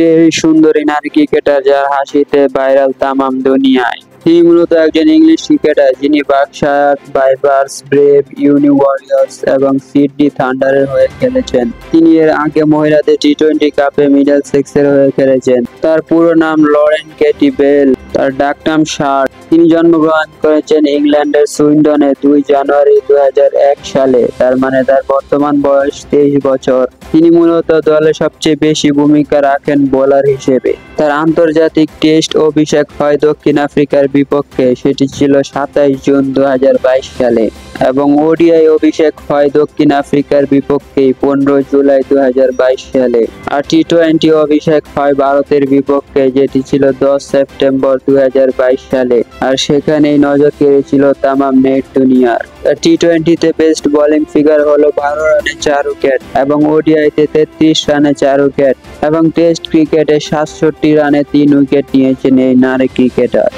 এই সুন্দরী নারী ক্রিকেটার যার হাসিতে ভাইরাল তামাম দুনিয়ায়। তিনি মূলত একজন ইংলিশ ক্রিকেটার যিনি বার্কশায়ার ভাইপার্স, ব্রেভ, ইউনি ওয়ারিয়র্স এবং সিডনি থান্ডারের হয়ে খেলেছেন। তিনি এর আগে মহিলাদের টি-20 কাপে মিডলসেক্সের হয়ে খেলেছেন। তার পুরো নাম লরেন কেটি বেল, তার ডাকনাম শার্ক। তিনি জন্মগ্রহণ করেছেন ইংল্যান্ডের সুইন্ডনে 2 জানুয়ারি 2001 সালে। তার মানে তার বর্তমান বয়স 23 বছর। তিনি মূলত দলে সবচেয়ে বেশি ভূমিকা রাখেন বোলার হিসেবে। তার আন্তর্জাতিক টেস্ট অভিষেক হয় দক্ষিণ আফ্রিকার বিপক্ষে, সেটি ছিল 27 জুন 2022 সালে, এবং ওডিআই অভিষেক হয় দক্ষিণ আফ্রিকার বিপক্ষে 15 জুলাই 2022 সালে। আর টি-20 অভিষেক হয় ভারতের বিপক্ষে, যেটি ছিল 10 সেপ্টেম্বর 2022 সালে। আর সেখানেই নজর কেড়েছিল তামাম নেট দুনিয়ার। টি-20তে বেস্ট বোলিং ফিগার হলো 12 রানে 4 উইকেট, এবং ওডিআইতে 33 রানে 4 উইকেট, এবং টেস্ট ক্রিকেটে 67 রানে 3 উইকেট নিয়েছেন এই নারী ক্রিকেটার।